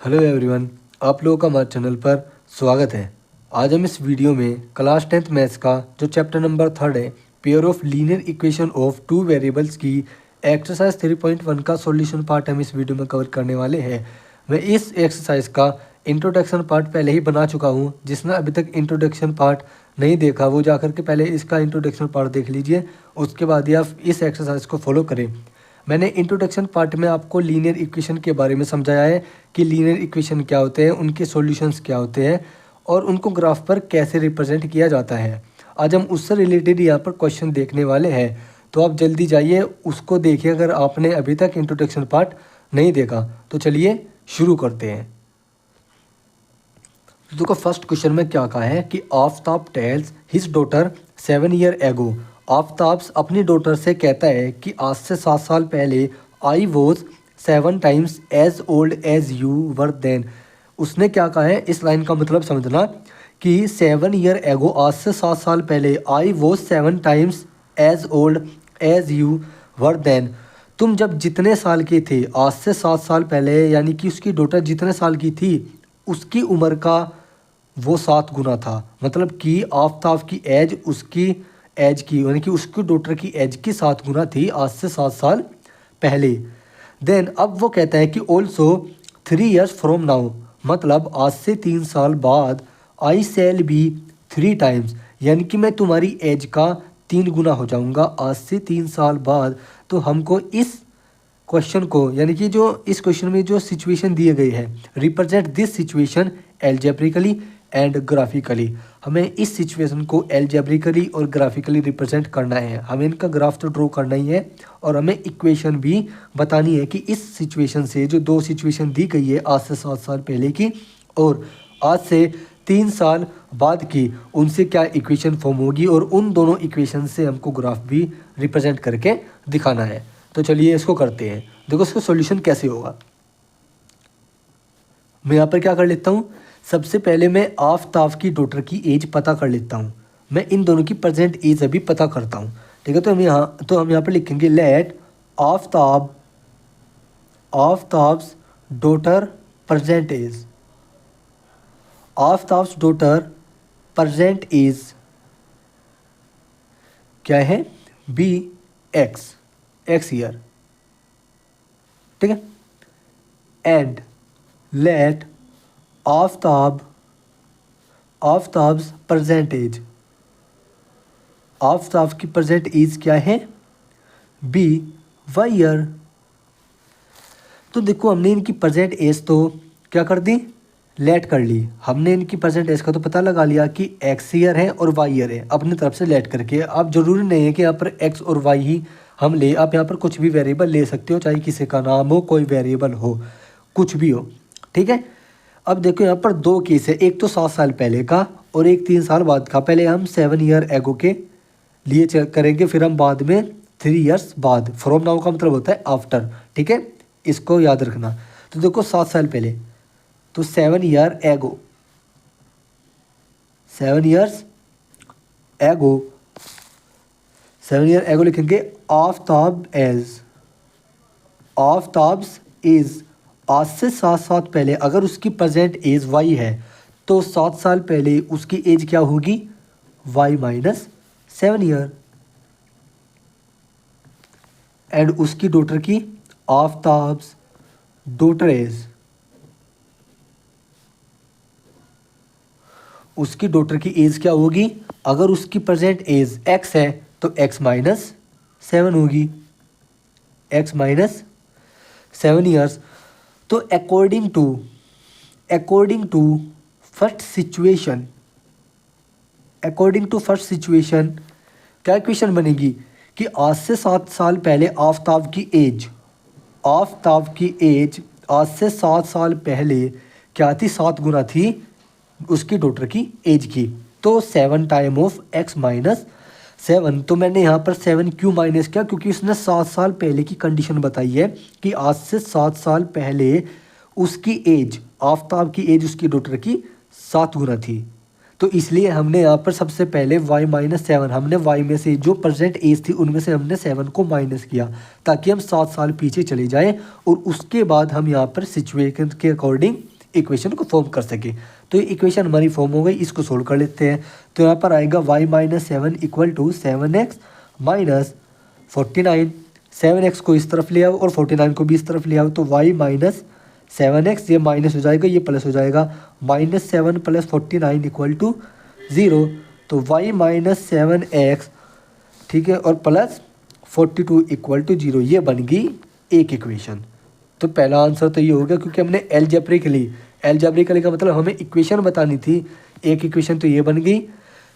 Hello everyone, आप लोगों का हमारे चैनल पर स्वागत है। आज हम इस वीडियो में क्लास 10th मैथ्स का जो चैप्टर नंबर 3 है, pair of linear equation of two variables की एक्सरसाइज 3.1 का सॉल्यूशन पार्ट हम इस वीडियो में कवर करने वाले हैं। मैं इस एक्सरसाइज का इंट्रोडक्शन पार्ट पहले ही बना चुका हूँ। जिसने अभी तक इंट्रोडक्शन पार्ट नहीं देखा वो जाकर के पहले इसका इंट्रोडक्शन पार्ट देख लीजिए, उसके बाद ही आप इस एक्सरसाइज को फॉलो करें। मैंने इंट्रोडक्शन पार्ट में आपको लीनियर इक्वेशन के बारे में समझाया है कि लीनियर इक्वेशन क्या होते हैं, उनके सॉल्यूशंस क्या होते हैं और उनको ग्राफ पर कैसे रिप्रेजेंट किया जाता है। आज हम उससे रिलेटेड यहाँ पर क्वेश्चन देखने वाले हैं, तो आप जल्दी जाइए उसको देखिए अगर आपने अभी तक इंट्रोडक्शन पार्ट नहीं देखा। तो चलिए शुरू करते हैं। देखो फर्स्ट क्वेश्चन में क्या कहा है कि Aftab tales his daughter 7 year ago. Aftab अपनी डॉटर से कहता है कि आज से 7 साल पहले I was 7 times as old as you were then. उसने क्या कहा है, इस लाइन का मतलब समझना कि 7 ईयर एगो, आज से 7 साल पहले, I was 7 times as old as you were then. तुम जब जितने साल के थे, आज से 7 साल पहले, यानी कि उसकी डॉटर जितने साल की थी उसकी उम्र का वो 7 गुना था। मतलब कि आफ्ताब की एज उसकी एज की, यानी कि उसकी डॉटर की एज की 7 गुना थी आज से 7 साल पहले। देन अब वो कहता है कि ऑल्सो 3 ईयर्स फ्रॉम नाउ, मतलब आज से 3 साल बाद, आई सेल बी 3 टाइम्स, यानी कि मैं तुम्हारी एज का 3 गुना हो जाऊंगा आज से 3 साल बाद। तो हमको इस क्वेश्चन को, यानी कि जो इस क्वेश्चन में जो सिचुएशन दिए गई है, represent this situation algebraically and graphically, हमें इस सिचुएशन को एल्जेब्रिकली और ग्राफिकली रिप्रेजेंट करना है। हमें इनका ग्राफ तो ड्रॉ करना ही है और हमें इक्वेशन भी बतानी है कि इस सिचुएशन से, जो दो सिचुएशन दी गई है आज से 7 साल पहले की और आज से 3 साल बाद की, उनसे क्या इक्वेशन फॉर्म होगी और उन दोनों इक्वेशन से हमको ग्राफ भी रिप्रेजेंट करके दिखाना है। तो चलिए इसको करते हैं। देखो इसका सॉल्यूशन कैसे होगा। मैं यहाँ पर क्या कर लेता हूँ, सबसे पहले मैं आफ्ताब की डॉटर की एज पता कर लेता हूँ। मैं इन दोनों की प्रेजेंट एज अभी पता करता हूँ, ठीक है। तो हम यहाँ पर लिखेंगे let Aftab's daughter present age. Aftab's daughter present age क्या है, बी एक्स ईयर, ठीक है। And let Aftab's present age, Aftab की प्रेजेंट एज क्या है, बी वाई ईयर। तो देखो हमने इनकी प्रेजेंट एज तो क्या कर दी, लेट कर ली। हमने इनकी प्रेजेंट एज का तो पता लगा लिया कि एक्स ईयर है और वाई ईयर है अपनी तरफ से लेट करके। अब जरूरी नहीं है कि यहाँ पर एक्स और वाई ही हम ले, आप यहाँ पर कुछ भी वेरिएबल ले सकते हो, चाहे किसी का नाम हो, कोई वेरिएबल हो, कुछ भी हो, ठीक है। अब देखो यहाँ पर 2 केस है, एक तो 7 साल पहले का और एक 3 साल बाद का। पहले हम 7 ईयर एगो के लिए चेक करेंगे, फिर हम बाद में 3 ईयर्स बाद। फ्रॉम नाउ का मतलब होता है आफ्टर, ठीक है, इसको याद रखना। तो देखो 7 साल पहले, तो 7 year ago, 7 years ago, 7 year ago लिखेंगे। आफ्ताब्स एज, आज से 7 साल पहले, अगर उसकी प्रेजेंट एज वाई है तो 7 साल पहले उसकी एज क्या होगी, वाई माइनस 7 ईयर। एंड उसकी डॉटर की, आफ्ताब्स डॉटर एज, उसकी डॉटर की एज क्या होगी, अगर उसकी प्रेजेंट एज एक्स है तो एक्स माइनस 7 होगी, एक्स माइनस 7 ईयर्स। तो अकॉर्डिंग टू फर्स्ट सिचुएशन क्या इक्वेशन बनेगी कि आज से 7 साल पहले आफ्ताब की एज आज से 7 साल पहले क्या थी, 7 गुना थी उसकी डॉटर की एज की। तो 7 टाइम ऑफ एक्स माइनस 7। तो मैंने यहाँ पर 7 क्यों माइनस किया, क्योंकि उसने 7 साल पहले की कंडीशन बताई है कि आज से 7 साल पहले उसकी एज, आफ्ताब की एज उसकी डॉटर की 7 गुना थी। तो इसलिए हमने यहाँ पर सबसे पहले y-7 हमने y में से जो परसेंट एज थी उनमें से हमने 7 को माइनस किया ताकि हम 7 साल पीछे चले जाएं और उसके बाद हम यहाँ पर सिचुएशन के अकॉर्डिंग इक्वेशन को फॉर्म कर सके। तो ये इक्वेशन हमारी फॉर्म हो गई, इसको सोल्व कर लेते हैं। तो यहाँ पर आएगा y-7 equal to 7x minus 49। 7x को इस तरफ ले आओ और 49 को भी इस तरफ ले आओ, तो y-7x ये माइनस हो जाएगा, ये प्लस हो जाएगा। -7 प्लस 49 इक्वल टू 0, तो y-7x ठीक है और प्लस 42 इक्वल टू 0, ये बन गई एक इक्वेशन। तो पहला आंसर तो ये हो गया क्योंकि हमने एलजेब्रिकली का मतलब हमें इक्वेशन बतानी थी। एक इक्वेशन तो ये बन गई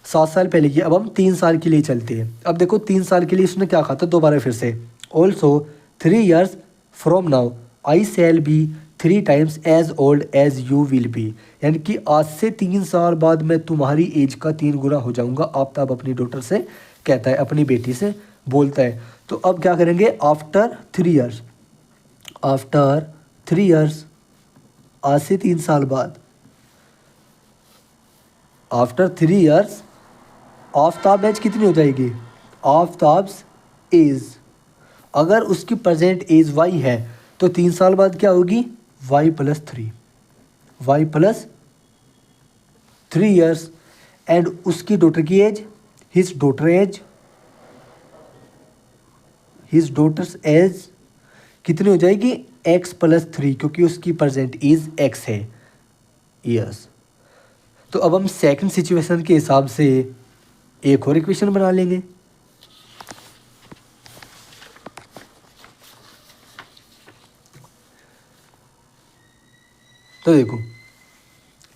7 साल पहले की। अब हम 3 साल के लिए चलते हैं। अब देखो 3 साल के लिए इसने क्या कहा था, दोबारा फिर से also 3 years from now I shall be 3 times as old as you will be, यानी कि आज से 3 साल बाद मैं तुम्हारी एज का 3 गुना हो जाऊंगा, आफ्ताब अपनी डॉटर से कहता है, अपनी बेटी से बोलता है। तो अब क्या करेंगे, आफ्टर 3 years, आफ्टर 3 years आज से 3 साल बाद, आफ्टर 3 years आफ्ताब एज कितनी हो जाएगी, आफ्ताब्स एज अगर उसकी प्रेजेंट एज y है तो 3 साल बाद क्या होगी y+3, y+3 years एंड उसकी डॉटर की एज, हिज डॉटर्स एज कितनी हो जाएगी x+3, क्योंकि उसकी प्रेजेंट एज x है ईयर्स। तो अब हम सेकंड सिचुएशन के हिसाब से एक और इक्वेशन बना लेंगे। तो देखो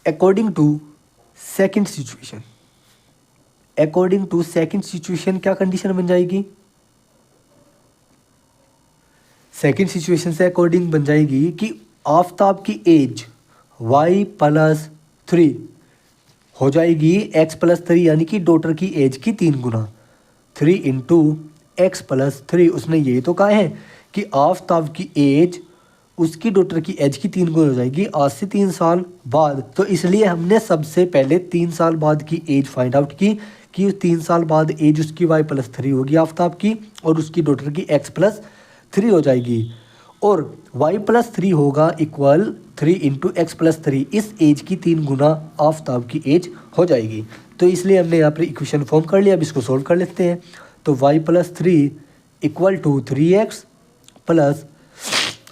अकॉर्डिंग टू सेकंड सिचुएशन क्या कंडीशन बन जाएगी, सेकंड सिचुएशन से अकॉर्डिंग बन जाएगी कि आफ्ताब की एज y+3 हो जाएगी x+3, यानी कि डॉटर की एज की 3 गुना। 3 × x+3, उसने यही तो कहा है कि आफ्ताब की एज उसकी डॉटर की एज की 3 गुना हो जाएगी आज से 3 साल बाद। तो इसलिए हमने सबसे पहले 3 साल बाद की एज फाइंड आउट की कि 3 साल बाद एज उसकी y+3 होगी आफ्ताब की और उसकी डॉटर की x+3 हो जाएगी, और y+3 होगा इक्वल 3 × x+3, इस एज की 3 गुना आफ्ताब की एज हो जाएगी। तो इसलिए हमने यहाँ पर इक्वेशन फॉर्म कर लिया। अब इसको सोल्व कर लेते हैं। तो y+3 equal to 3x plus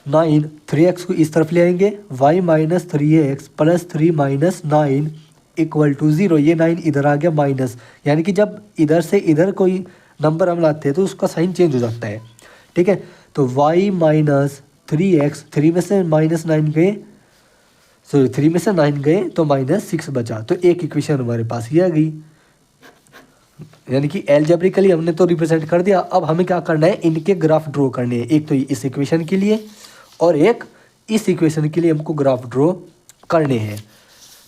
9, 3x को इस तरफ ले आएंगे, y-3x प्लस 3 - 9 इक्वल टू 0, ये 9 इधर आ गया माइनस, यानी कि जब इधर से इधर कोई नंबर हम लाते हैं तो उसका साइन चेंज हो जाता है, ठीक है। तो y-3x, 3 में से -9 गए, सॉरी 3 में से 9 गए तो -6 बचा। तो एक इक्वेशन हमारे पास ये आ गई, यानी कि एल्जेब्रिकली हमने तो रिप्रेजेंट कर दिया। अब हमें क्या करना है, इनके ग्राफ ड्रॉ करने हैं, एक तो इस इक्वेशन के लिए और एक इस इक्वेशन के लिए हमको ग्राफ ड्रॉ करने हैं।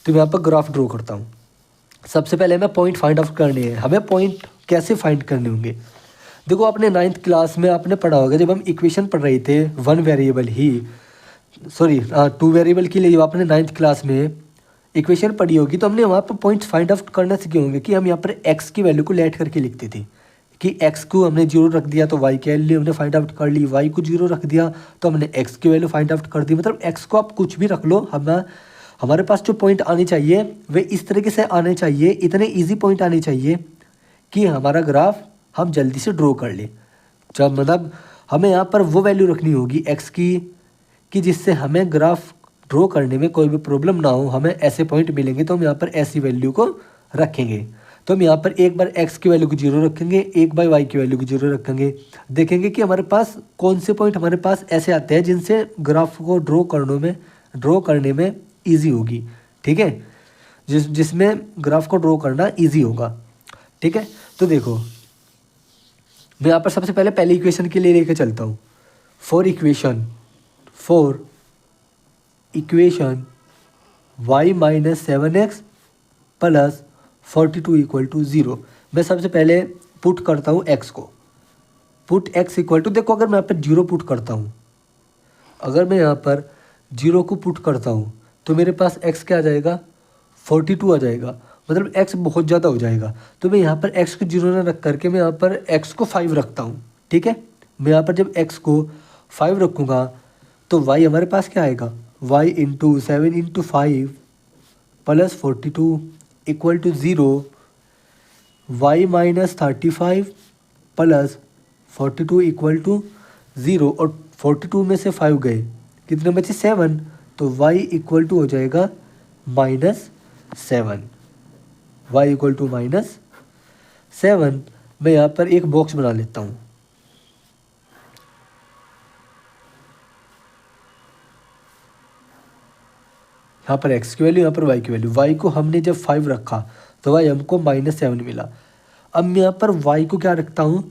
तो मैं यहाँ पर ग्राफ ड्रॉ करता हूँ। सबसे पहले हमें पॉइंट फाइंड आउट करने हैं। हमें पॉइंट कैसे फाइंड करने होंगे, देखो अपने 9th क्लास में आपने पढ़ा होगा, जब हम इक्वेशन पढ़ रहे थे 2 वेरिएबल के लिए, जब आपने 9th क्लास में इक्वेशन पढ़ी होगी तो हमने वहाँ पर पॉइंट फाइंड आउट करना सीखे होंगे कि हम यहाँ पर x की वैल्यू को लेट करके लिखते थे कि x को हमने 0 रख दिया तो y की वैल्यू हमने फाइंड आउट कर ली, y को 0 रख दिया तो हमने x की वैल्यू फाइंड आउट कर दी। मतलब x को आप कुछ भी रख लो, हमारे पास जो पॉइंट आने चाहिए वे इस तरीके से आने चाहिए, इतने ईजी पॉइंट आने चाहिए कि हमारा ग्राफ हम जल्दी से ड्रॉ कर लें। जब मतलब हमें यहाँ पर वो वैल्यू रखनी होगी x की कि जिससे हमें ग्राफ ड्रॉ करने में कोई भी प्रॉब्लम ना हो, हमें ऐसे पॉइंट मिलेंगे तो हम यहाँ पर ऐसी वैल्यू को रखेंगे। तो हम यहाँ पर एक बार x की वैल्यू को 0 रखेंगे, एक बार y की वैल्यू को 0 रखेंगे, देखेंगे कि हमारे पास कौन से पॉइंट हमारे पास ऐसे आते हैं जिनसे ग्राफ को ड्रॉ करने में ईजी होगी, ठीक है, जिसमें ग्राफ को ड्रॉ करना ईजी होगा, ठीक है। तो देखो मैं यहाँ पर सबसे पहले इक्वेशन के लिए लेके चलता हूँ। For equation y-7x plus 42 equal to 0, मैं सबसे पहले पुट करता हूँ x को, पुट x इक्वल टू, देखो अगर मैं यहाँ पर 0 पुट करता हूँ, अगर मैं यहाँ पर 0 को पुट करता हूँ तो मेरे पास x क्या आ जाएगा 42 आ जाएगा, मतलब x बहुत ज़्यादा हो जाएगा। तो मैं यहाँ पर x को 0 ना रख करके मैं यहाँ पर x को 5 रखता हूँ। ठीक है, मैं यहाँ पर जब x को 5 रखूँगा तो y हमारे पास क्या आएगा, y into 7 into 5 plus 42 equal to 0, y minus 35 plus 42 equal to 0, और 42 में से 5 गए, कितने बचे 7, तो y इक्वल टू हो जाएगा -7, y इक्वल टू -7। मैं यहाँ पर एक बॉक्स बना लेता हूँ। यहाँ पर x की वैल्यू, यहाँ पर y की वैल्यू। y को हमने जब 5 रखा तो y हमको -7 मिला। अब मैं यहाँ पर y को क्या रखता हूँ,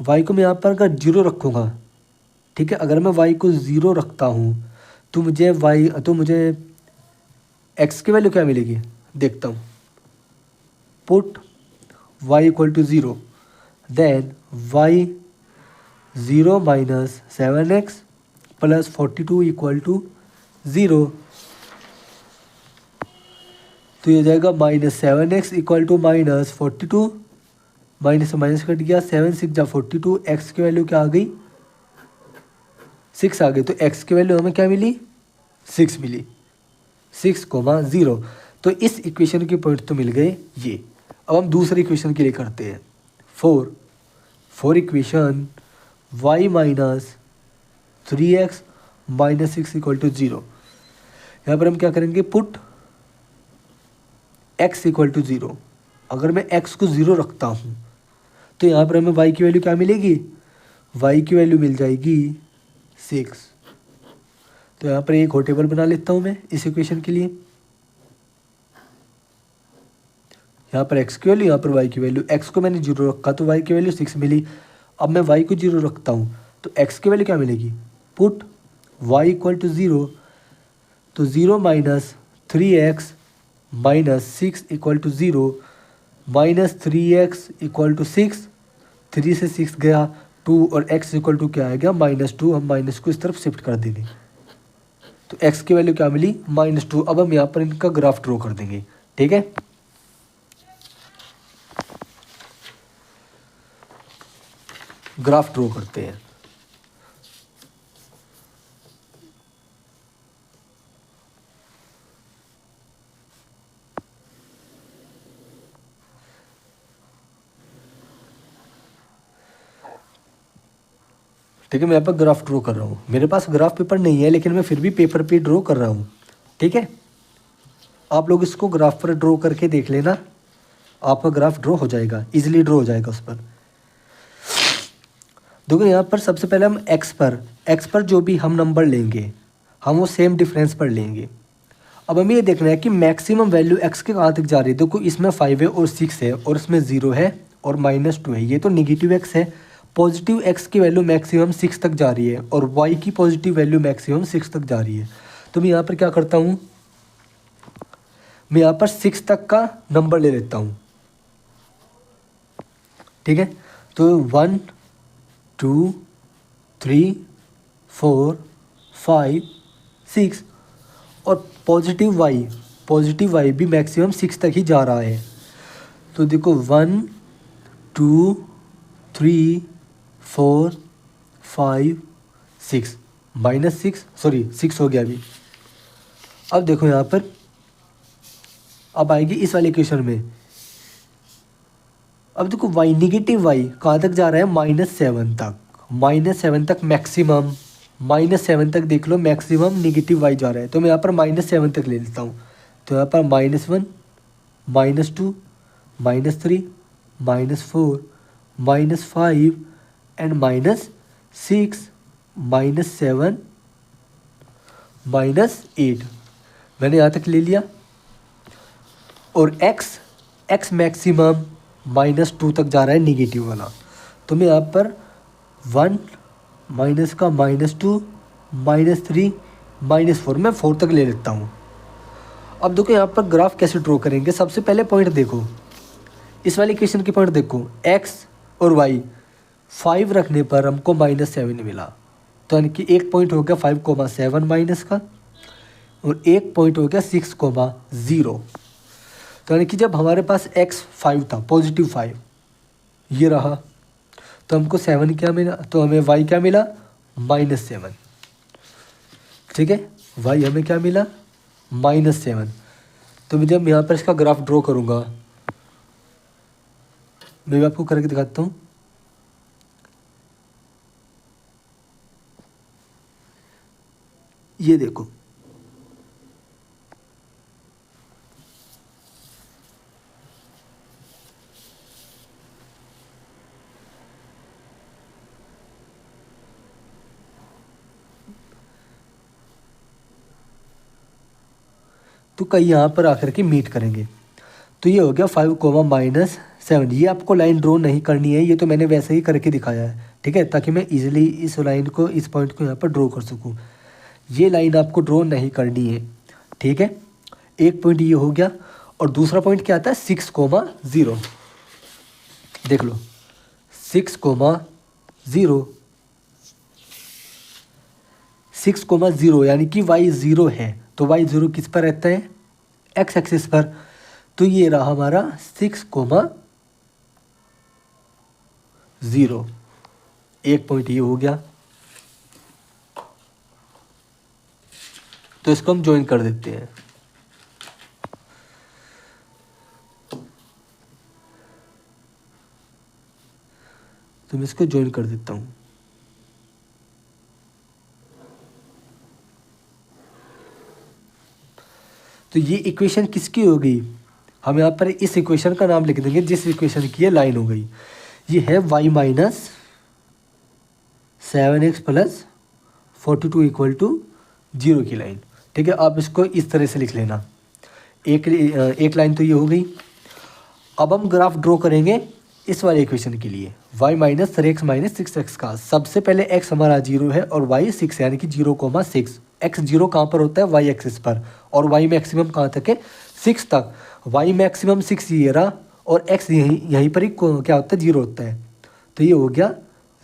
y को मैं यहाँ पर अगर 0 रखूँगा, ठीक है, अगर मैं y को 0 रखता हूँ तो मुझे x की वैल्यू क्या मिलेगी, देखता हूँ। Put y equal to 0, then y 0 minus 7x plus 42 equal to 0, तो ये जाएगा -7x इक्वल टू -42, माइनस से माइनस कट गया, 7 6 जा 42, x की वैल्यू क्या आ गई, 6 आ गई। तो x की वैल्यू हमें क्या मिली, 6 मिली, 6,0। तो इस इक्वेशन के पॉइंट तो मिल गए ये। अब हम दूसरे इक्वेशन के लिए करते हैं। 4 equation y minus 3x minus 6 equal to 0। यहाँ पर हम क्या करेंगे, पुट x इक्वल टू 0। अगर मैं x को 0 रखता हूँ तो यहाँ पर हमें y की वैल्यू क्या मिलेगी, y की वैल्यू मिल जाएगी 6। तो यहाँ पर एक और टेबल बना लेता हूँ मैं इस इक्वेशन के लिए। यहाँ पर x की वैल्यू, यहाँ पर y की वैल्यू। x को मैंने 0 रखा तो y की वैल्यू 6 मिली। अब मैं y को 0 रखता हूँ तो x की वैल्यू क्या मिलेगी, पुट y इक्वल टू 0, तो 0 minus 3x minus 6 equal to 0, minus 3x equal to 6, 3 से 6 गया 2, और x इक्वल टू क्या आ गया, -2। हम माइनस को इस तरफ शिफ्ट कर देंगे तो x की वैल्यू क्या मिली, -2। अब हम यहाँ पर इनका ग्राफ ड्रॉ कर देंगे। ठीक है, ग्राफ ड्रॉ करते हैं। ठीक है, मैं यहाँ पर ग्राफ ड्रॉ कर रहा हूँ। मेरे पास ग्राफ पेपर नहीं है लेकिन मैं फिर भी पेपर पे ड्रॉ कर रहा हूँ। ठीक है, आप लोग इसको ग्राफ पर ड्रॉ करके देख लेना, आपका ग्राफ ड्रॉ हो जाएगा, इजीली ड्रॉ हो जाएगा उस पर। देखो यहाँ पर सबसे पहले हम x पर जो भी हम नंबर लेंगे हम वो सेम डिफरेंस पर लेंगे। अब हमें ये देखना है कि मैक्सिमम वैल्यू x के कहाँ तक जा रही है। देखो इसमें 5 है और 6 है और इसमें 0 है और -2 है, ये तो नेगेटिव x है। पॉजिटिव x की वैल्यू मैक्सिमम 6 तक जा रही है और y की पॉजिटिव वैल्यू मैक्सिमम 6 तक जा रही है। तो मैं यहाँ पर क्या करता हूँ, मैं यहाँ पर 6 तक का नंबर ले लेता हूँ। ठीक है, तो 1 2 3 4 5 6, और पॉजिटिव y भी मैक्सिमम 6 तक ही जा रहा है। तो देखो 1 2 3 4 5 6, -6 हो गया अभी। अब देखो यहाँ पर अब आएगी इस वाले इक्वेशन में। अब देखो y निगेटिव y कहाँ तक जा रहा है, -7 तक, -7 तक मैक्सिमम, -7 तक देख लो मैक्सिमम निगेटिव y जा रहा है। तो मैं यहाँ पर -7 तक ले लेता हूँ। तो यहाँ पर -1 -2 -3 -4 -5 एंड -6 -7 -8 मैंने यहाँ तक ले लिया। और x मैक्सिमम -2 तक जा रहा है निगेटिव वाला। तो मैं यहाँ पर 1 माइनस का -2 -3 -4, मैं 4 तक ले लेता हूँ। अब देखो यहाँ पर ग्राफ कैसे ड्रॉ करेंगे। सबसे पहले पॉइंट देखो, इस वाले इक्वेशन के पॉइंट देखो, x और y 5 रखने पर हमको -7 मिला। तो यानी कि एक पॉइंट हो गया 5,7 माइनस का और एक पॉइंट हो गया 6,0। तो यानी कि जब हमारे पास x 5 था, पॉजिटिव 5 ये रहा, तो हमको 7 क्या मिला, तो हमें y क्या मिला, -7। ठीक है, y हमें क्या मिला, -7। तो जब मैं यहाँ पर इसका ग्राफ ड्रॉ करूँगा, मैं भी आपको करके दिखाता हूँ। ये देखो, तो कहीं यहाँ पर आकर के मीट करेंगे। तो ये हो गया 5, -7। ये आपको लाइन ड्रॉ नहीं करनी है, ये तो मैंने वैसे ही करके दिखाया है, ठीक है, ताकि मैं इजीली इस लाइन को, इस पॉइंट को यहाँ पर ड्रॉ कर सकूँ। ये लाइन आपको ड्रॉ नहीं करनी है, ठीक है। एक पॉइंट ये हो गया, और दूसरा पॉइंट क्या आता है, 6,0। देख लो, 6,0, 6,0 यानी कि y 0 है, तो y 0 किस पर रहता है, x एक्सिस पर। तो ये रहा हमारा 6,0। एक पॉइंट ये हो गया, तो इसको हम ज्वाइन कर देते हैं। तो मैं इसको ज्वाइन कर देता हूँ। तो ये इक्वेशन किसकी हो गई, हम यहाँ पर इस इक्वेशन का नाम लिख देंगे जिस इक्वेशन की ये लाइन हो गई। ये है y - 7x + 42 = 0 की लाइन, ठीक है। आप इसको इस तरह से लिख लेना। एक लाइन तो ये हो गई। अब हम ग्राफ ड्रॉ करेंगे इस वाले इक्वेशन के लिए, y - 3x - 6x का। सबसे पहले x हमारा 0 है और y 6, यानी कि 0,6। x 0 कहाँ पर होता है, y एक्सिस पर, और y मैक्सिमम कहाँ तक है, 6 तक। y मैक्सिमम 6 ये रहा, और x यहीं पर ही क्या होता है, 0 होता है। तो ये हो गया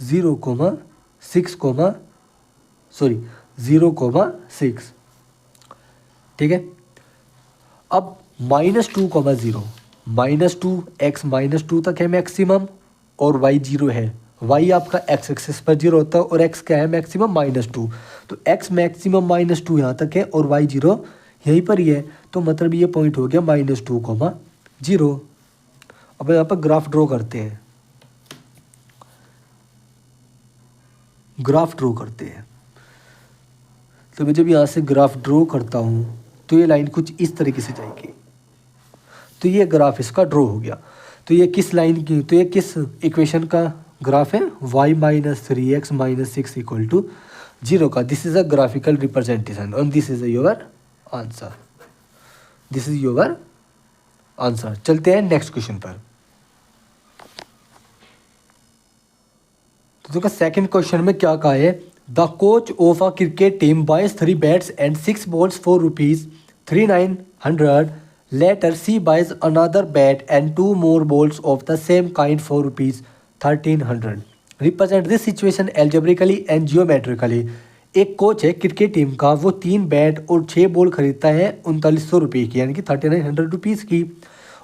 0,6, ठीक है। अब -2,0, -2x -2 तक है मैक्सिमम, और y 0 है। y आपका x एक्सिस पर 0 होता है, और x क्या है मैक्सिमम, -2। तो x मैक्सिमम -2 यहाँ तक है, और y 0 यहीं पर ही है। तो मतलब ये पॉइंट हो गया -2,0। अब यहाँ पर ग्राफ ड्रॉ करते हैं, तो मैं जब यहाँ से ग्राफ ड्रॉ करता हूँ, तो ये लाइन कुछ इस तरीके से जाएगी। तो ये ग्राफ इसका ड्रॉ हो गया। तो ये किस लाइन की, तो ये किस इक्वेशन का ग्राफ है, y - 3x - 6 = 0 का। This is a graphical representation, और दिस इज योर आंसर। चलते हैं नेक्स्ट क्वेश्चन पर। तो देखो सेकंड क्वेश्चन में क्या कहा है, the coach of a cricket team buys 3 bats and 6 balls for ₹3,900. Later she buys another bat and 2 more balls of the same kind for ₹1,300. Represent this situation algebraically and geometrically. एक coach है cricket team का, वो 3 bat और 6 ball खरीदता है 3,900 की, यानी कि ₹3,900 की।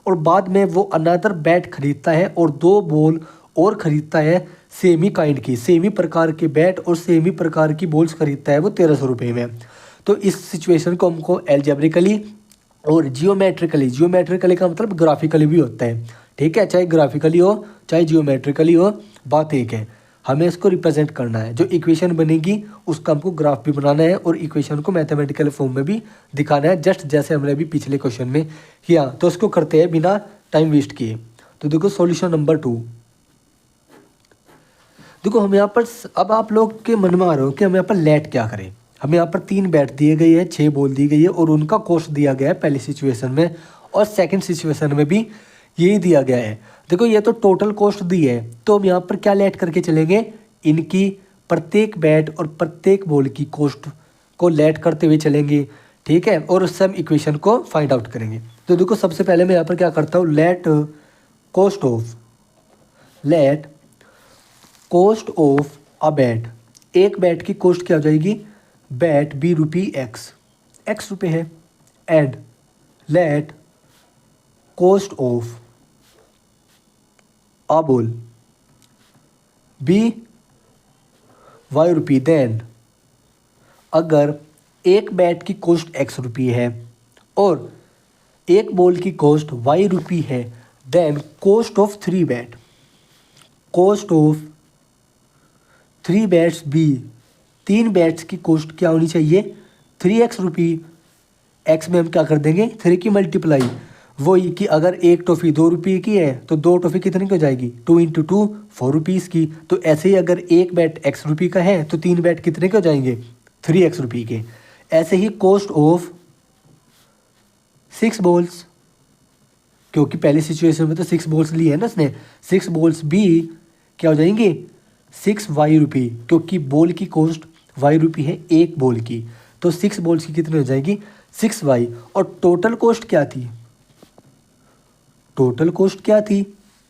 और बाद में वो अनदर बैट खरीदता है और 2 बॉल और खरीदता है सेमी काइंड की, सेमी प्रकार के बैट और सेमी प्रकार की बॉल्स खरीदता है वो ₹1,300 में। तो इस सिचुएशन को हमको एल्जेब्रिकली और जियोमेट्रिकली का मतलब ग्राफिकली भी होता है, ठीक है। चाहे ग्राफिकली हो चाहे जियोमेट्रिकली हो, बात एक है। हमें इसको रिप्रेजेंट करना है, जो इक्वेशन बनेगी उसका हमको ग्राफ भी बनाना है, और इक्वेशन को मैथमेटिकल फॉर्म में भी दिखाना है, जस्ट जैसे हमने अभी पिछले क्वेश्चन में किया। तो इसको करते हैं बिना टाइम वेस्ट किए। तो देखो सॉल्यूशन नंबर 2। देखो हम यहाँ पर, अब आप लोग के मन में आ रहे हो कि हम यहाँ पर लेट क्या करें। हमें यहाँ पर 3 बैट दिए गए हैं, 6 बॉल दी गई है, और उनका कॉस्ट दिया गया है पहली सिचुएशन में, और सेकंड सिचुएशन में भी यही दिया गया है। देखो ये तो टोटल कॉस्ट दी है, तो हम यहाँ पर क्या लेट करके चलेंगे, इनकी प्रत्येक बैट और प्रत्येक बॉल की कॉस्ट को लेट करते हुए चलेंगे, ठीक है, और उससे हम इक्वेशन को फाइंड आउट करेंगे। तो देखो सबसे पहले मैं यहाँ पर क्या करता हूँ, late cost of a bat. एक बैट की कॉस्ट क्या हो जाएगी, बैट बी रुपी x रुपये है, and late cost of a ball be y रुपये, देन अगर एक बैट की कॉस्ट x रुपये है और एक बॉल की कॉस्ट y रुपये है, then cost of 3 bat, cost of 3 bats be, 3 bats की कॉस्ट क्या होनी चाहिए 3x रुपये। x में हम क्या कर देंगे 3 की मल्टीप्लाई, वही कि अगर एक टॉफ़ी 2 रुपये की है तो 2 टॉफ़ी कितने की हो जाएगी 2 × 2 4 रुपीज़ की। तो ऐसे ही अगर एक बैट x रुपये का है तो 3 बैट कितने के हो जाएंगे 3x रुपये के। ऐसे ही कॉस्ट ऑफ 6 बॉल्स, क्योंकि पहली सिचुएशन में तो 6 बॉल्स ली है ना इसने, 6 बॉल्स भी क्या हो जाएंगे 6y रुपये, क्योंकि बॉल की कॉस्ट y रुपये है एक बॉल की, तो 6 बॉल्स की कितनी हो जाएगी 6y। और टोटल कॉस्ट क्या थी, टोटल कॉस्ट क्या थी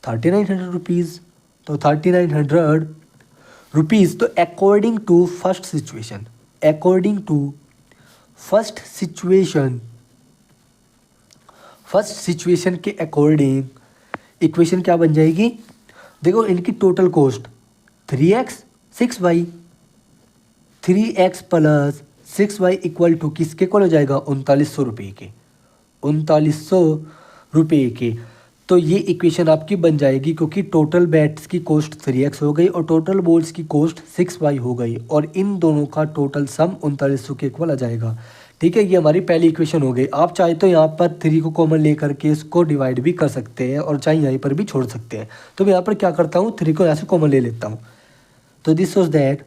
3900 रुपीज़, तो 3900 रुपीज़। तो according to first situation, according to first situation, first situation के अकॉर्डिंग इक्वेशन क्या बन जाएगी, देखो इनकी total cost 3x 6y, 3x plus 6y equal to किसके इक्वल हो जाएगा 3900 रुपये के, 3900 रुपये के। तो ये इक्वेशन आपकी बन जाएगी, क्योंकि टोटल बैट्स की कॉस्ट 3x हो गई और टोटल बॉल्स की कॉस्ट 6y हो गई, और इन दोनों का टोटल सम 3900 के इक्वल आ जाएगा। ठीक है, ये हमारी पहली इक्वेशन हो गई। आप चाहे तो यहाँ पर 3 को कॉमन लेकर के इसको डिवाइड भी कर सकते हैं और चाहे यहीं पर भी छोड़ सकते हैं। तो मैं यहाँ पर क्या करता हूँ 3 को यहाँ से कॉमन ले लेता हूँ। तो this was that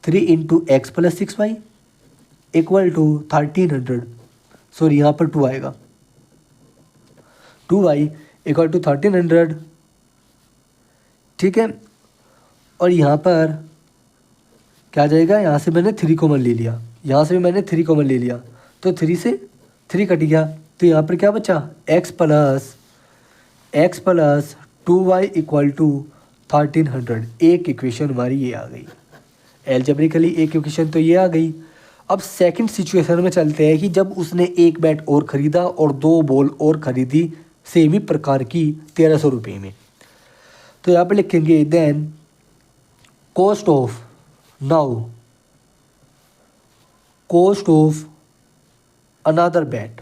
3 × x + 6y equal to 1300, sorry यहाँ पर 2 आएगा, 2y इक्वल टू 1300। ठीक है, और यहाँ पर क्या आ जाएगा, यहाँ से मैंने 3 कॉमन ले लिया, यहाँ से भी मैंने 3 कॉमन ले लिया, तो 3 से 3 कट गया, तो यहाँ पर क्या बचा x plus 2y equal to 1300। एक इक्वेशन हमारी ये आ गई, एल्जेब्रिकली एक इक्वेशन तो ये आ गई। अब सेकंड सिचुएशन में चलते हैं कि जब उसने एक बैट और ख़रीदा और 2 बॉल और ख़रीदी सेम ही प्रकार की 1300 रुपये में। तो यहाँ पर लिखेंगे then cost of, now cost of another bat,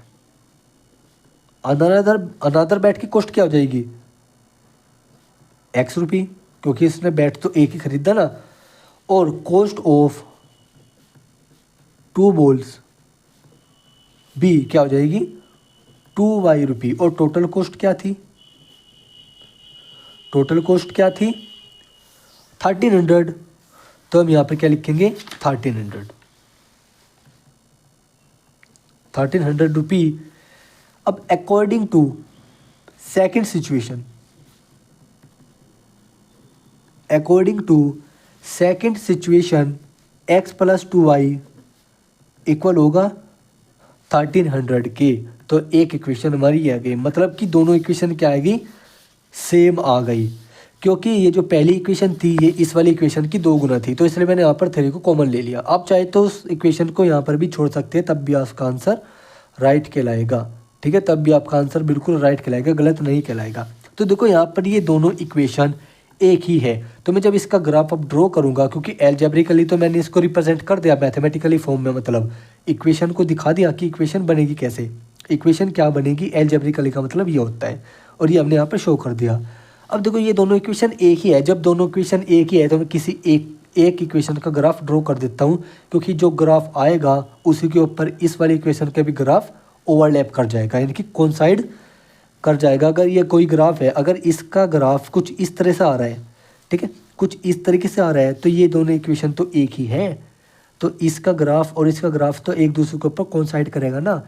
another bat की कॉस्ट क्या हो जाएगी x रुपये, क्योंकि इसने बैट तो एक ही खरीदा ना, और कॉस्ट ऑफ 2 बॉल्स भी क्या हो जाएगी 2y रुपये। और टोटल कॉस्ट क्या थी, टोटल कॉस्ट क्या थी 1300। तो हम यहाँ पर क्या लिखेंगे 1300 रुपये। अब according to second situation, according to second situation x + 2y equal होगा 1300 के। तो एक इक्वेशन हमारी ये आ गई, मतलब कि दोनों इक्वेशन क्या आएगी सेम आ गई, क्योंकि ये जो पहली इक्वेशन थी ये इस वाली इक्वेशन की 2 गुना थी, तो इसलिए मैंने यहाँ पर 3 को कॉमन ले लिया। आप चाहे तो उस इक्वेशन को यहाँ पर भी छोड़ सकते हैं, तब भी आपका आंसर राइट कहलाएगा। ठीक है, तब भी आपका आंसर बिल्कुल राइट कहलाएगा, गलत नहीं कहलाएगा। तो देखो यहाँ पर ये दोनों इक्वेशन एक ही है, तो मैं जब इसका ग्राफ अब ड्रॉ करूँगा, क्योंकि एल्जेब्रिकली तो मैंने इसको रिप्रेजेंट कर दिया मैथमेटिकली फॉर्म में, मतलब इक्वेशन को दिखा दिया कि इक्वेशन बनेगी कैसे, इक्वेशन क्या बनेगी एल्जेब्रिकली का मतलब ये होता है, और ये हमने यहाँ पर शो कर दिया। अब देखो ये दोनों इक्वेशन एक ही है, जब दोनों इक्वेशन एक ही है तो मैं किसी एक इक्वेशन का ग्राफ ड्रॉ कर देता हूँ, क्योंकि जो ग्राफ आएगा उसी के ऊपर इस वाली इक्वेशन का भी ग्राफ ओवरलैप कर जाएगा, यानी कि कोइंसाइड कर जाएगा। अगर ये कोई ग्राफ है, अगर इसका ग्राफ कुछ इस तरह से आ रहा है, ठीक है, कुछ इस तरीके से आ रहा है, तो ये दोनों इक्वेशन तो एक ही है, तो इसका ग्राफ और इसका ग्राफ तो एक दूसरे के ऊपर कोइंसाइड करेगा ना।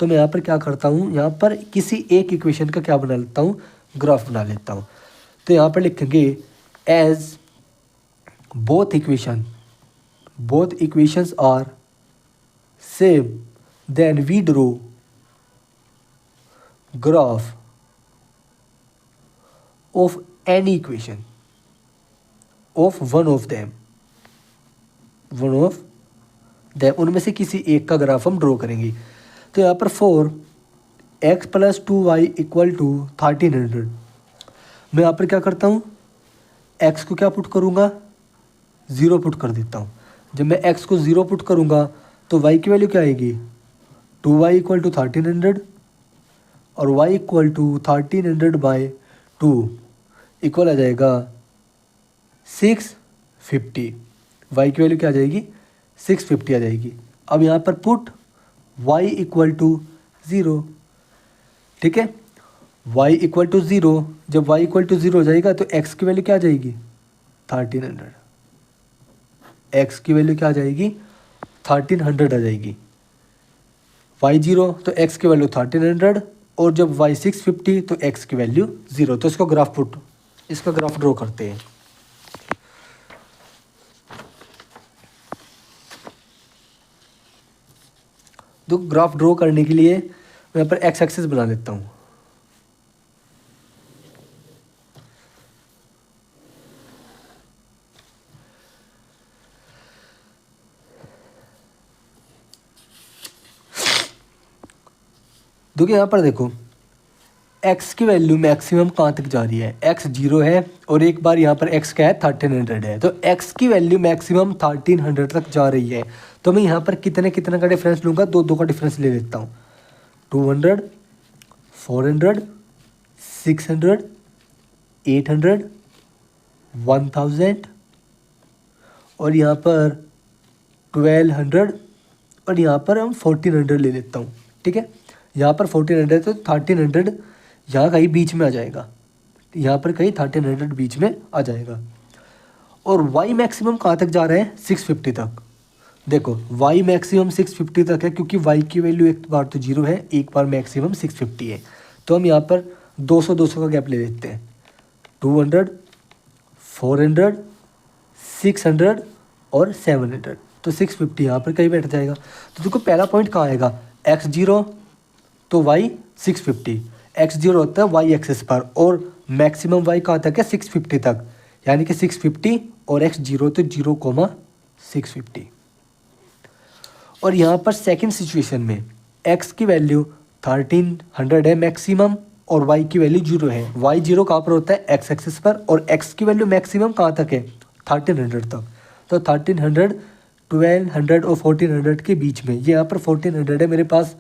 तो मैं यहाँ पर क्या करता हूँ, यहाँ पर किसी एक इक्वेशन का क्या बना लेता हूँ, ग्राफ बना लेता हूँ। तो यहाँ पर लिखेंगे as both equations are same then we draw graph of any equation of one of them, उनमें से किसी एक का ग्राफ हम ड्रॉ करेंगे। तो यहाँ पर for x plus 2y equal to 1300। मैं यहाँ पर क्या करता हूँ, x को क्या पुट करूँगा, 0 पुट कर देता हूँ। जब मैं x को 0 पुट करूँगा तो y की वैल्यू क्या आएगी, 2y इक्वल टू 1300 और y equal to 1300 by 2 equal आ जाएगा 650। y की वैल्यू क्या आ जाएगी, 650 आ जाएगी। अब यहाँ पर पुट y इक्वल टू 0, ठीक है, y इक्वल टू 0। जब y इक्वल टू 0 हो जाएगा तो x की वैल्यू क्या आ जाएगी, 1300। x की वैल्यू क्या आ जाएगी, 1300 आ जाएगी। y 0 तो x की वैल्यू 1300 और जब y 650 तो x की वैल्यू 0। तो इसका ग्राफ ड्रॉ करते हैं। तो ग्राफ ड्रॉ करने के लिए मैं यहाँ पर x एक्सिस बना लेता हूँ। देखिए यहाँ पर देखो x की वैल्यू मैक्सिमम कहाँ तक जा रही है, x 0 है और एक बार यहाँ पर x क्या है, 1300 है। तो x की वैल्यू मैक्सिमम 1300 तक जा रही है। तो मैं यहाँ पर कितने का डिफरेंस लूँगा, दो का डिफरेंस ले लेता हूँ। 200, 400, 600, 800, 1000 और यहाँ पर 1200 और यहाँ पर हम 1400 ले लेता हूँ, ठीक है। यहाँ पर 1400 तो 1300 यहाँ कहीं बीच में आ जाएगा, यहाँ पर कहीं 1300 बीच में आ जाएगा। और y मैक्सिमम कहाँ तक जा रहा है, 650 तक। देखो y मैक्सिमम 650 तक है क्योंकि y की वैल्यू एक बार तो 0 है, एक बार मैक्सिमम 650 है। तो हम यहाँ पर 200 का गैप ले लेते हैं। 200, 400, 600 और 700। तो 650 यहाँ पर कहीं बैठ जाएगा। तो देखो पहला पॉइंट कहाँ आएगा, x 0 तो y 650, x 0 होता है y एक्सिस पर और मैक्सिमम y कहाँ तक है, 650 तक, यानी कि 650 और x 0 तो 0,650। और यहाँ पर सेकंड सिचुएशन में x की वैल्यू 1300 है मैक्सिमम और y की वैल्यू 0 है। y 0 कहाँ पर होता है, x एक्सिस पर, और x की वैल्यू मैक्सिमम कहाँ तक है, 1300 तक। तो 1300, 1200 और 1400 के बीच में, ये यहाँ पर 1400 है, मेरे पास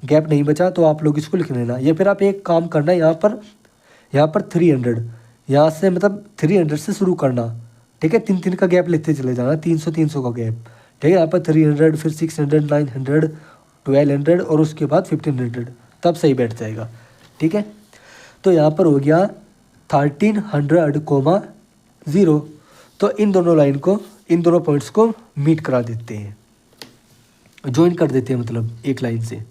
गैप नहीं बचा तो आप लोग इसको लिख लेना। या फिर आप एक काम करना, यहाँ पर 300, यहाँ से मतलब 300 से शुरू करना, ठीक है। 3 का गैप लेते चले जाना, 300 का गैप, ठीक है। यहाँ पर 300, फिर 600, 900, 1200 और उसके बाद 1500, तब सही बैठ जाएगा, ठीक है। तो यहाँ पर हो गया 1300, 0। तो इन दोनों पॉइंट्स को मीट करा देते हैं, ज्वाइन कर देते हैं, मतलब एक लाइन से।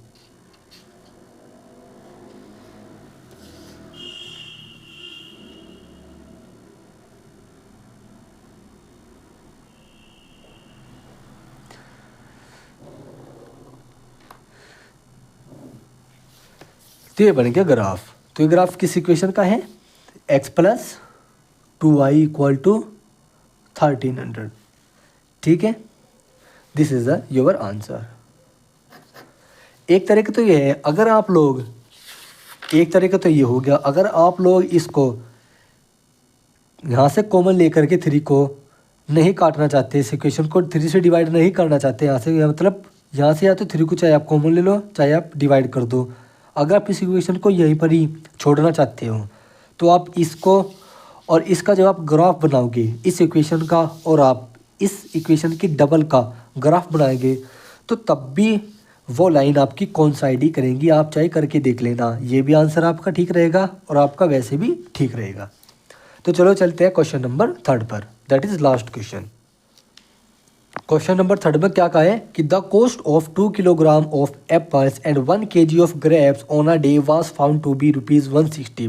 तो ये बन गया ग्राफ। तो ये ग्राफ किस इक्वेशन का है, x plus 2y equal to 1300, ठीक है। This is the your answer. एक तरीका तो ये है, अगर आप लोग, एक तरीका तो ये हो गया, अगर आप लोग इसको यहाँ से कॉमन लेकर के 3 को नहीं काटना चाहते, इस इक्वेशन को 3 से डिवाइड नहीं करना चाहते, यहाँ से मतलब यहाँ से या तो 3 को चाहे आप कॉमन ले लो चाहे आप डिवाइड कर दो। अगर आप इस इक्वेशन को यहीं पर ही छोड़ना चाहते हो तो आप इसको और इसका जब आप ग्राफ बनाओगे इस इक्वेशन का और आप इस इक्वेशन की डबल का ग्राफ बनाएंगे तो तब भी वो लाइन आपकी कोइंसाइड ही करेंगी। आप चाहे करके देख लेना, ये भी आंसर आपका ठीक रहेगा और आपका वैसे भी ठीक रहेगा। तो चलो चलते हैं क्वेश्चन नंबर 3 पर, that is last question. Question number 3 में क्या कहा है कि the cost of 2 kilogram of apples and 1 kg of grapes on a day was found to be ₹160।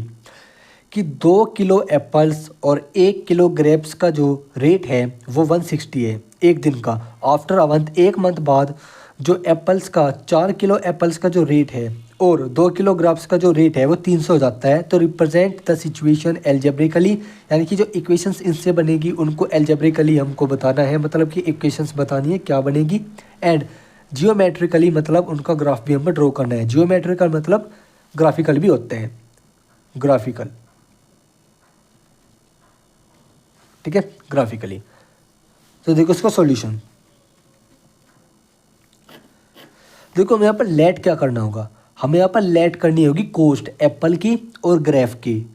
कि 2 किलो एप्पल्स और 1 किलो ग्रेप्स का जो रेट है वो 160 है एक दिन का। आफ्टर अ मंथ, एक मंथ बाद जो एप्पल्स का 4 किलो एप्पल्स का जो रेट है और 2 किलो ग्रेप्स का जो रेट है वो 300 हो जाता है। तो रिप्रेजेंट द सिचुएशन एल्जेब्रिकली, यानी कि जो इक्वेशंस इनसे बनेगी उनको एल्जेब्रिकली हमको बताना है, मतलब कि इक्वेशंस बतानी है क्या बनेगी। एंड जियोमेट्रिकली, मतलब उनका ग्राफ भी हमें ड्रॉ करना है। जियोमेट्रिकल मतलब ग्राफिकल भी होते हैं, ग्राफिकल, ठीक है, ग्राफिकली। तो देखो इसका सॉल्यूशन, देखो हमें यहाँ पर लेट क्या करना होगा, हमें यहाँ पर लेट करनी होगी कॉस्ट एप्पल की और ग्रेप की,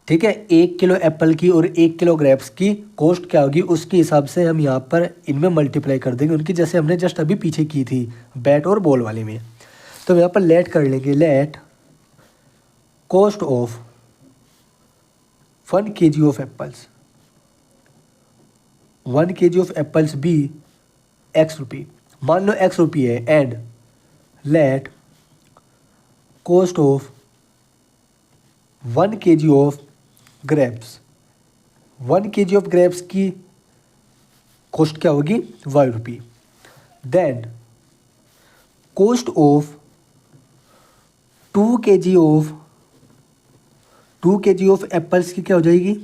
ठीक है। 1 किलो एप्पल की और 1 किलो ग्रेप्स की कॉस्ट क्या होगी उसके हिसाब से हम यहाँ पर इनमें मल्टीप्लाई कर देंगे उनकी, जैसे हमने जस्ट अभी पीछे की थी बैट और बॉल वाले में। तो हम यहाँ पर लेट कर लेंगे, let cost of 1 kg of apples, 1 kg of apples be x rupee, मान लो एक्स रुपी है, and let cost of 1 kg of grapes, 1 kg of grapes की कॉस्ट क्या होगी, y rupee. Then cost of 2 kg of, 2 kg of apples की क्या हो जाएगी,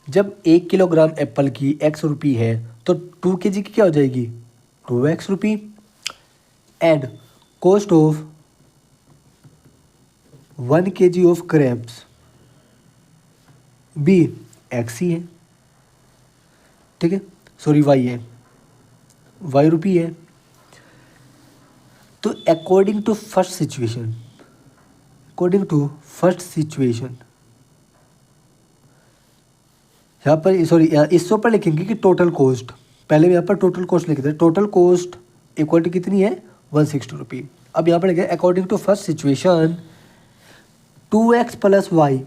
जब 1 किलोग्राम एप्पल की एक्स रुपी है तो 2 kg की क्या हो जाएगी, 2x rupee. And cost of 1 kg of grapes be x ही है, ठीक है, सॉरी वाई है, वाई रुपी है। तो according to first situation, according to first situation यहाँ पर सॉरी इससे ऊपर लिखेंगे कि टोटल कॉस्ट, पहले भी यहाँ पर टोटल कॉस्ट लिखे थे, टोटल कॉस्ट इक्वल टू कितनी है, 160 रुपी। अब यहाँ पर लिखे according to first situation 2x plus Y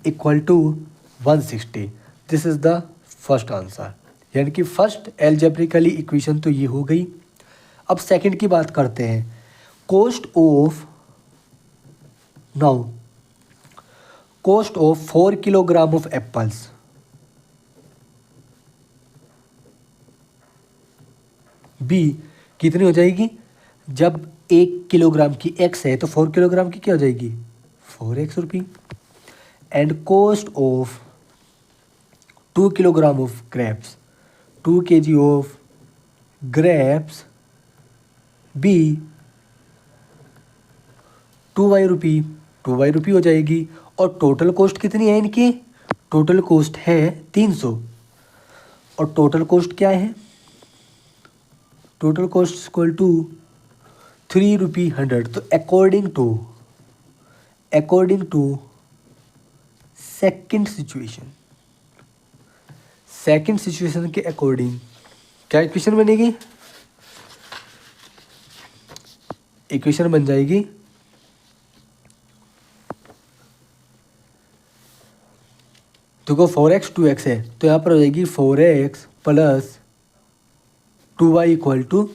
equal to 160, this is the first answer, यानी कि फर्स्ट एल्जेब्रिकली इक्वेशन तो ये हो गई। अब सेकंड की बात करते हैं, cost of, now cost of 4 kilogram of apples, be कितनी हो जाएगी, जब 1 किलोग्राम की x है तो 4 किलोग्राम की क्या हो जाएगी, 4x rupee. And cost of 2 kilogram of grapes, 2 kg of grapes be 2y rupee, 2y rupee हो जाएगी। और टोटल कॉस्ट कितनी है इनकी, टोटल कॉस्ट है 300, और टोटल कॉस्ट क्या है, टोटल कॉस्ट इक्वल टू 3 रुपी 100। तो अकॉर्डिंग टू सेकंड सिचुएशन के अकॉर्डिंग क्या इक्वेशन बनेगी, इक्वेशन बन जाएगी देखो 4x 2x है तो यहाँ पर हो जाएगी 4x plus 2y equal to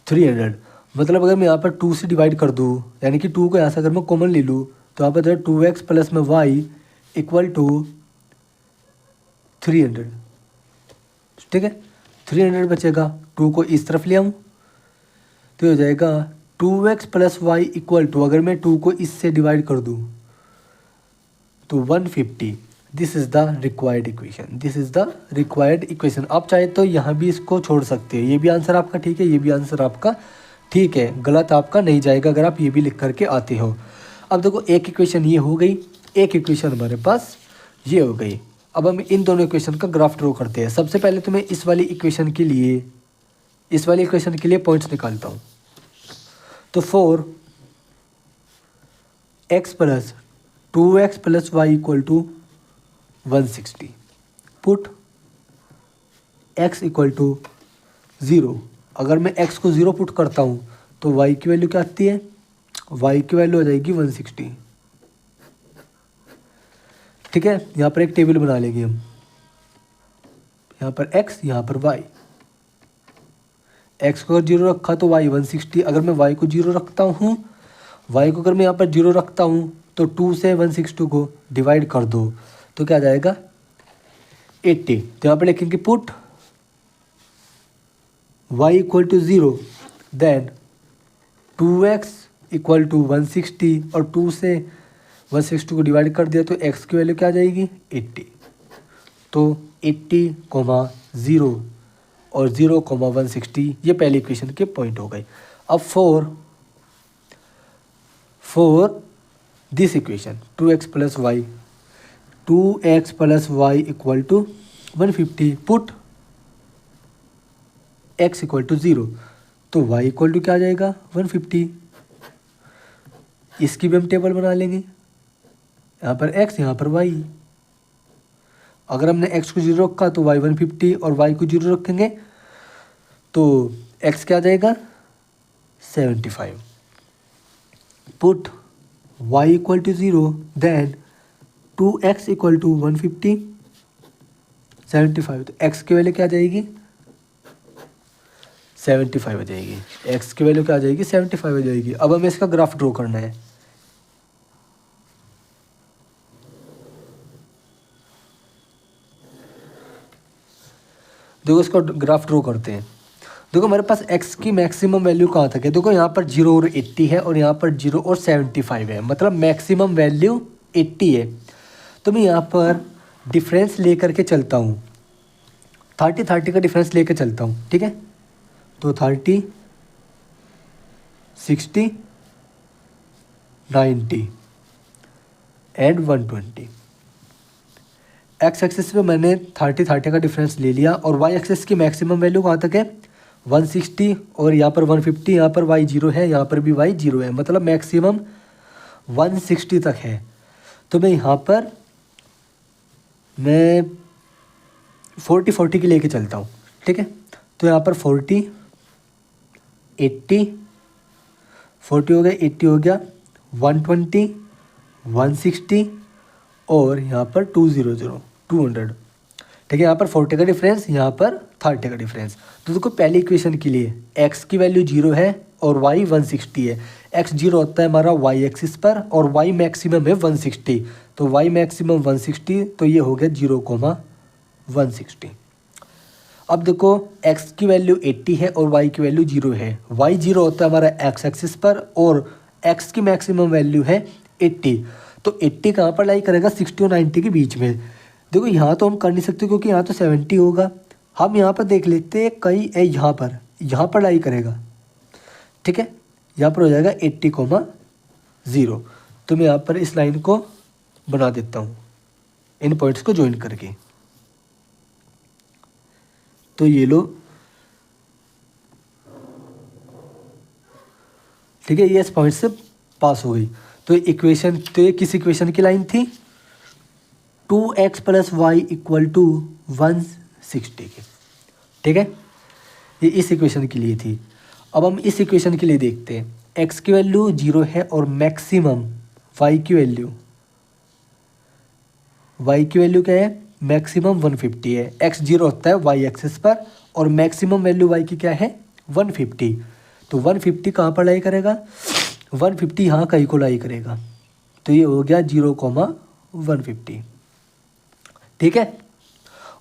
300। मतलब अगर मैं यहाँ पर 2 से डिवाइड कर दूँ, यानी कि 2 को यहाँ से अगर मैं कॉमन ले लूँ तो यहाँ पर जो 2x प्लस में y इक्वल टू 300, ठीक है, 300 बचेगा। 2 को इस तरफ ले आऊँ तो हो जाएगा 2x plus Y equal to, अगर मैं 2 को इससे डिवाइड कर दूँ तो 150। This is the required equation, this is the required equation. आप चाहे तो यहाँ भी इसको छोड़ सकते हैं, ये भी आंसर आपका ठीक है, ये भी आंसर आपका ठीक है, गलत आपका नहीं जाएगा अगर आप ये भी लिख करके आते हो। अब देखो एक इक्वेशन ये हो गई, एक इक्वेशन हमारे पास ये हो गई। अब हम इन दोनों इक्वेशन का ग्राफ ड्रॉ करते हैं। सबसे पहले तो मैं इस वाली इक्वेशन के लिए पॉइंट्स निकालता हूँ। तो 4x plus 2x plus Y equal to 160, put x equal to 0। अगर मैं x को 0 पुट करता हूँ तो y की वैल्यू क्या आती है, y की वैल्यू हो जाएगी 160, ठीक है। यहाँ पर एक टेबल बना लेंगे हम, यहाँ पर x यहाँ पर y। x को अगर 0 रखा तो y 160, अगर मैं y को 0 रखता हूँ, y को अगर मैं यहाँ पर 0 रखता हूँ तो 2 से 160 को डिवाइड कर दो तो क्या आ जाएगा 80। तो यहाँ पर लिखेंगे put y equal to 0, then 2x equal to 160 और 2 से 160 को डिवाइड कर दिया तो x की वैल्यू क्या आ जाएगी 80। तो 80, 0 और 0, 160 ये पहली इक्वेशन के पॉइंट हो गए। अब for this equation 2x plus Y, 2x plus Y equal to 150, put x equal to 0, तो y इक्वल टू क्या आ जाएगा 150। इसकी भी हम टेबल बना लेंगे, यहाँ पर x यहाँ पर y। अगर हमने x को 0 रखा तो y 150 और y को 0 रखेंगे तो x क्या आ जाएगा 75। Put y equal to 0, then 2x equal to 150 75, तो x की वैल्यू क्या आ जाएगी 75 आ जाएगी। x की वैल्यू क्या आ जाएगी 75 आ जाएगी। अब हमें इसका ग्राफ ड्रॉ करना है। देखो इसका ग्राफ ड्रॉ करते हैं। देखो हमारे पास x की मैक्सिमम वैल्यू कहाँ तक है, देखो यहाँ पर 0 और 80 है और यहाँ पर 0 और 75 है, मतलब मैक्सिमम वैल्यू 80 है। तो मैं यहाँ पर डिफरेंस लेकर के चलता हूँ, 30 का डिफरेंस लेकर चलता हूँ, ठीक है। तो 30 60 90 एंड 120। एक्स एक्सिस पे मैंने 30 का डिफरेंस ले लिया और वाई एक्सिस की मैक्सिमम वैल्यू कहाँ तक है 160 और यहाँ पर 150, यहाँ पर वाई 0 है, यहाँ पर भी वाई 0 है, मतलब मैक्सिमम 160 तक है। तो मैं यहाँ पर मैं 40 की लेके चलता हूँ, ठीक है। तो यहाँ पर 40 80 40 हो गया, 80 हो गया, 120 160 और यहाँ पर 200 ठीक है। यहाँ पर 40 का डिफरेंस, यहाँ पर 30 का डिफरेंस। तो देखो पहली इक्वेशन के लिए x की वैल्यू 0 है और y 160 है। x 0 होता है हमारा y एक्सिस पर और y मैक्सिमम है 160, तो y मैक्सिमम 160, तो ये हो गया 0,160। अब देखो x की वैल्यू 80 है और y की वैल्यू 0 है। y 0 होता है हमारा x एक्सिस पर और x की मैक्सिमम वैल्यू है 80, तो 80 कहाँ पर लाई करेगा 60 और 90 के बीच में। देखो यहाँ तो हम कर नहीं सकते क्योंकि यहाँ तो 70 होगा, हम यहाँ पर देख लेते हैं कहीं यहाँ पर लाई करेगा, ठीक है। यहाँ पर हो जाएगा 80,0। तो मैं यहाँ पर इस लाइन को बना देता हूँ इन पॉइंट्स को ज्वाइन करके। तो ये लो, ठीक है, ये इस पॉइंट से पास हो गई। तो इक्वेशन, तो ये किस इक्वेशन की लाइन थी 2x plus Y equal to 160 की, ठीक है। ये इस इक्वेशन के लिए थी। अब हम इस इक्वेशन के लिए देखते हैं, x की वैल्यू 0 है और मैक्सिमम y की वैल्यू क्या है मैक्सिमम 150 है। x 0 होता है y एक्सिस पर और मैक्सिमम वैल्यू y की क्या है 150, तो 150 कहाँ पर लाई करेगा 150 यहाँ कहीं को लाई करेगा, तो ये हो गया 0,150, ठीक है।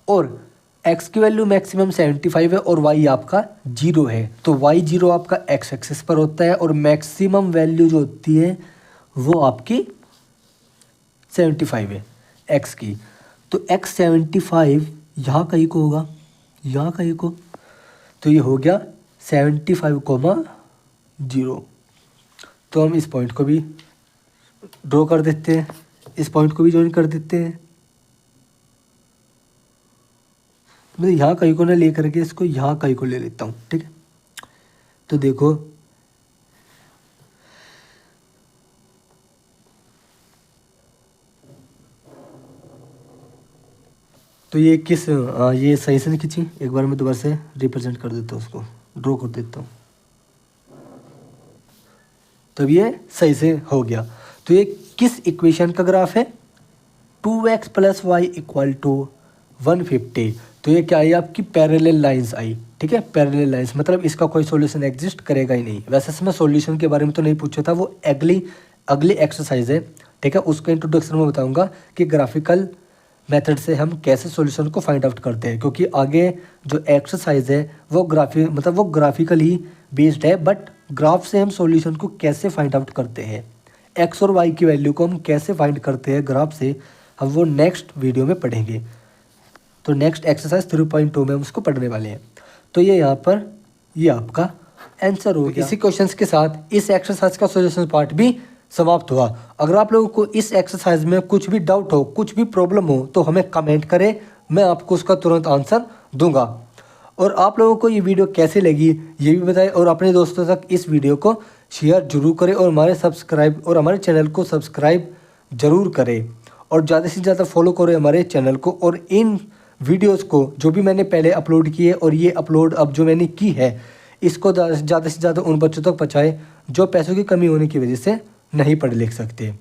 और x की वैल्यू मैक्सिमम 75 है और y आपका 0 है, तो y 0 आपका x एक्सिस पर होता है और मैक्सिमम वैल्यू जो होती है वो आपकी 75 है x की। तो x 75 यहाँ कहीं को होगा, यहाँ कहीं को, तो ये हो गया 75,0। तो हम इस पॉइंट को भी ड्रॉ कर देते हैं, इस पॉइंट को भी ज्वाइन कर देते हैं। मैं यहाँ कहीं को ना ले करके इसको यहाँ कहीं को ले लेता हूँ, ठीक है। तो देखो तो ये किस ये सही से नहीं खींची, एक बार मैं दोबारा से रिप्रेजेंट कर देता हूँ, उसको ड्रॉ कर देता हूँ, तब ये सही से हो गया। तो ये किस इक्वेशन का ग्राफ है 2x plus Y equal to 150। तो ये क्या आई आपकी पैरेलल लाइंस आई, ठीक है। पैरेलल लाइंस मतलब इसका कोई सॉल्यूशन एग्जिस्ट करेगा ही नहीं। वैसे मैं सॉल्यूशन के बारे में तो नहीं पूछा था, वो अगली एक्सरसाइज है, ठीक है। उसका इंट्रोडक्शन में बताऊंगा कि ग्राफिकल मेथड से हम कैसे सॉल्यूशन को फाइंड आउट करते हैं, क्योंकि आगे जो एक्सरसाइज है वो ग्राफिकली बेस्ड है, बट ग्राफ से हम सॉल्यूशन को कैसे फाइंड आउट करते हैं, एक्स और वाई की वैल्यू को हम कैसे फाइंड करते हैं ग्राफ से, हम वो नेक्स्ट वीडियो में पढ़ेंगे। तो नेक्स्ट एक्सरसाइज 3.2 में हम उसको पढ़ने वाले हैं। तो ये यहाँ पर ये आपका आंसर हो गया। इसी क्वेश्चंस के साथ इस एक्सरसाइज का सॉल्यूशन पार्ट भी समाप्त हुआ। अगर आप लोगों को इस एक्सरसाइज में कुछ भी डाउट हो, कुछ भी प्रॉब्लम हो, तो हमें कमेंट करें, मैं आपको उसका तुरंत आंसर दूंगा। और आप लोगों को ये वीडियो कैसे लगी ये भी बताएं, और अपने दोस्तों तक इस वीडियो को शेयर जरूर करें, और हमारे चैनल को सब्सक्राइब जरूर करें, और ज़्यादा से ज़्यादा फॉलो करें हमारे चैनल को। और इन वीडियोस को जो भी मैंने पहले अपलोड किए और ये अपलोड अब जो मैंने की है, इसको ज़्यादा से ज़्यादा उन बच्चों तक पहुँचाएँ जो पैसों की कमी होने की वजह से नहीं पढ़ लिख सकते।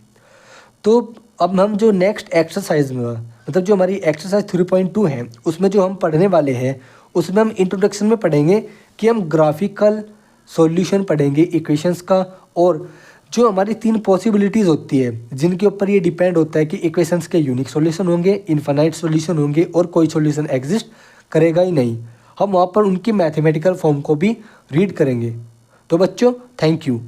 तो अब हम जो नेक्स्ट एक्सरसाइज में, मतलब जो हमारी एक्सरसाइज 3.2 है, उसमें जो हम पढ़ने वाले हैं, उसमें हम इंट्रोडक्शन में पढ़ेंगे कि हम ग्राफिकल सॉल्यूशन पढ़ेंगे इक्वेशंस का, और जो हमारी 3 पॉसिबिलिटीज़ होती है जिनके ऊपर ये डिपेंड होता है कि इक्वेशंस के यूनिक सॉल्यूशन होंगे, इनफाइनाइट सॉल्यूशन होंगे, और कोई सॉल्यूशन एग्जिस्ट करेगा ही नहीं। हम वहाँ पर उनकी मैथमेटिकल फॉर्म को भी रीड करेंगे। तो बच्चों, थैंक यू।